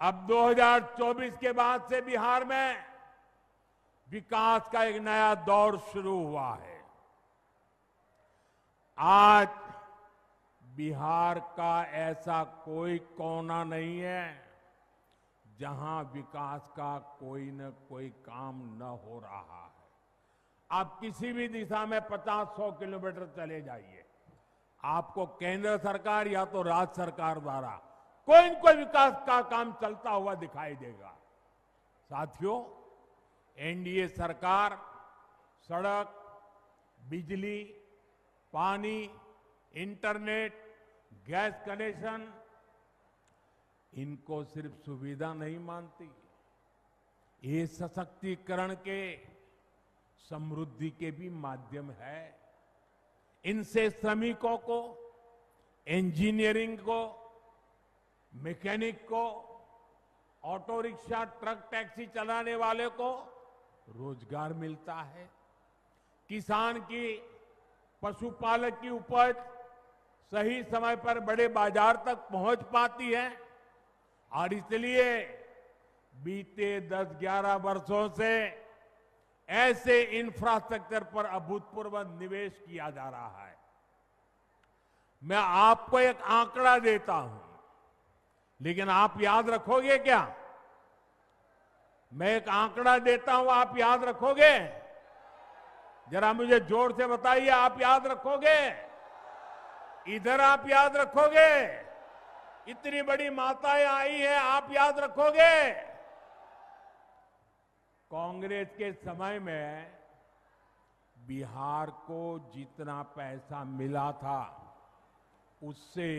अब 2024 के बाद से बिहार में विकास का एक नया दौर शुरू हुआ है। आज बिहार का ऐसा कोई कोना नहीं है जहां विकास का कोई न कोई काम न हो रहा है। आप किसी भी दिशा में 50-100 किलोमीटर चले जाइए, आपको केंद्र सरकार या तो राज्य सरकार द्वारा कोई न कोई विकास का काम चलता हुआ दिखाई देगा। साथियों, एनडीए सरकार सड़क, बिजली, पानी, इंटरनेट, गैस कनेक्शन, इनको सिर्फ सुविधा नहीं मानती, ये सशक्तिकरण के, समृद्धि के भी माध्यम है। इनसे श्रमिकों को, इंजीनियरिंग को, मैकेनिक को, ऑटो रिक्शा, ट्रक, टैक्सी चलाने वाले को रोजगार मिलता है। किसान की, पशुपालक की उपज सही समय पर बड़े बाजार तक पहुंच पाती है और इसलिए बीते 10-11 वर्षों से ऐसे इंफ्रास्ट्रक्चर पर अभूतपूर्व निवेश किया जा रहा है। मैं आपको एक आंकड़ा देता हूं, लेकिन आप याद रखोगे क्या? मैं एक आंकड़ा देता हूं, आप याद रखोगे? जरा मुझे जोर से बताइए, आप याद रखोगे? इधर आप याद रखोगे? इतनी बड़ी माताएं आई हैं, आप याद रखोगे? कांग्रेस के समय में बिहार को जितना पैसा मिला था उससे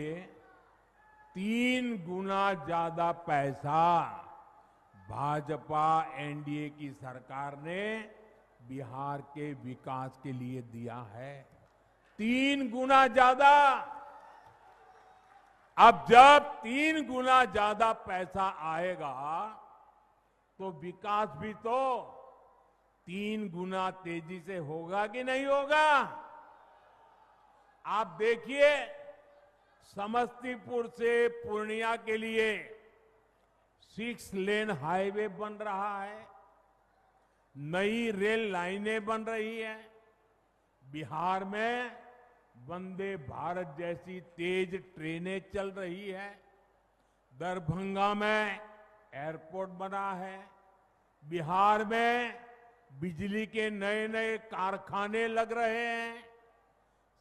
3 गुना ज्यादा पैसा भाजपा एनडीए की सरकार ने बिहार के विकास के लिए दिया है। 3 गुना ज्यादा। अब जब 3 गुना ज्यादा पैसा आएगा तो विकास भी तो 3 गुना तेजी से होगा कि नहीं होगा? आप देखिए, समस्तीपुर से पूर्णिया के लिए 6 लेन हाईवे बन रहा है, नई रेल लाइनें बन रही है, बिहार में वंदे भारत जैसी तेज ट्रेनें चल रही है, दरभंगा में एयरपोर्ट बना है, बिहार में बिजली के नए नए कारखाने लग रहे हैं।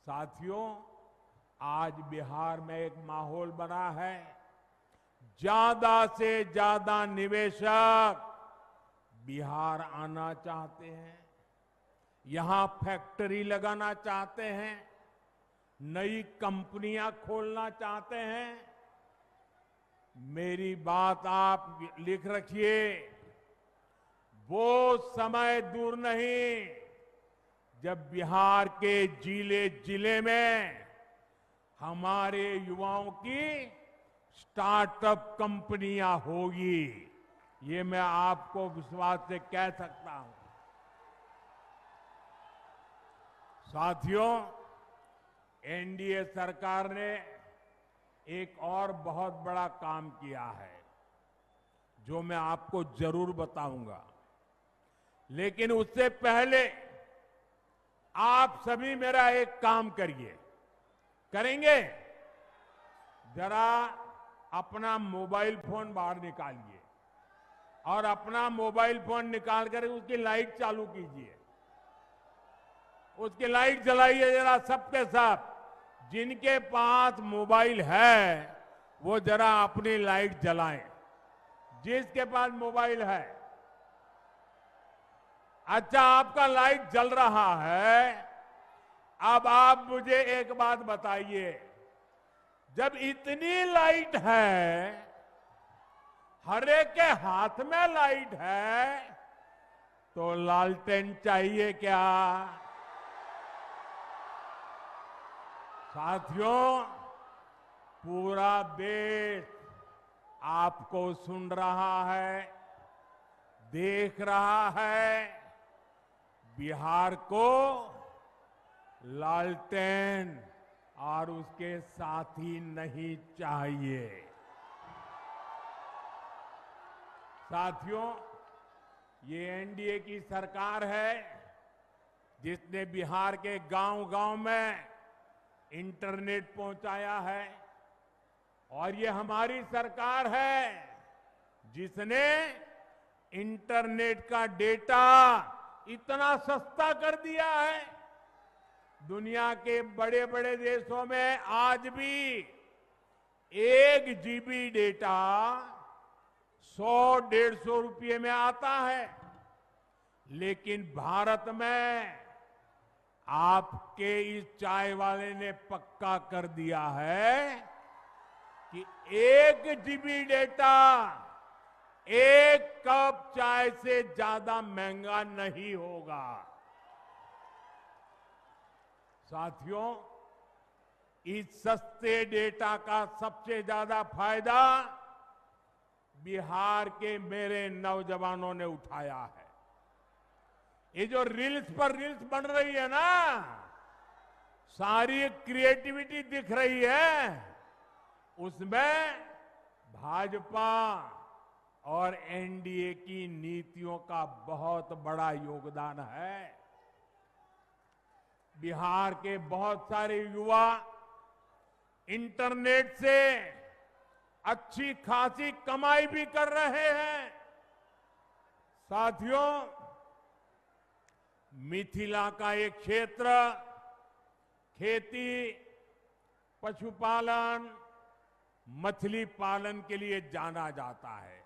साथियों, आज बिहार में एक माहौल बना है, ज्यादा से ज्यादा निवेशक बिहार आना चाहते हैं, यहां फैक्ट्री लगाना चाहते हैं, नई कंपनियां खोलना चाहते हैं। मेरी बात आप लिख रखिए, वो समय दूर नहीं जब बिहार के जिले जिले में हमारे युवाओं की स्टार्टअप कंपनियां होगी। ये मैं आपको विश्वास से कह सकता हूं। साथियों, एनडीए सरकार ने एक और बहुत बड़ा काम किया है जो मैं आपको जरूर बताऊंगा, लेकिन उससे पहले आप सभी मेरा एक काम करिए। करेंगे? जरा अपना मोबाइल फोन बाहर निकालिए और अपना मोबाइल फोन निकाल कर उसकी लाइट चालू कीजिए, उसकी लाइट जलाइए जरा सबके सब। जिनके पास मोबाइल है वो जरा अपनी लाइट जलाएं, जिसके पास मोबाइल है। अच्छा, आपका लाइट जल रहा है। अब आप मुझे एक बात बताइए, जब इतनी लाइट है, हर एक के हाथ में लाइट है, तो लालटेन चाहिए क्या? साथियों, पूरा देश आपको सुन रहा है, देख रहा है। बिहार को लालटेन और उसके साथी नहीं चाहिए। साथियों, ये एनडीए की सरकार है जिसने बिहार के गांव-गांव में इंटरनेट पहुंचाया है, और ये हमारी सरकार है जिसने इंटरनेट का डेटा इतना सस्ता कर दिया है। दुनिया के बड़े बड़े देशों में आज भी 1 जीबी डेटा 100-150 रुपये में आता है, लेकिन भारत में आपके इस चाय वाले ने पक्का कर दिया है कि 1 जीबी डेटा 1 कप चाय से ज्यादा महंगा नहीं होगा। साथियों, इस सस्ते डेटा का सबसे ज्यादा फायदा बिहार के मेरे नौजवानों ने उठाया है। ये जो रील्स पर रील्स बन रही है ना, सारी क्रिएटिविटी दिख रही है, उसमें भाजपा और एनडीए की नीतियों का बहुत बड़ा योगदान है। बिहार के बहुत सारे युवा इंटरनेट से अच्छी खासी कमाई भी कर रहे हैं। साथियों, मिथिला का एक क्षेत्र खेती, पशुपालन, मछली पालन के लिए जाना जाता है।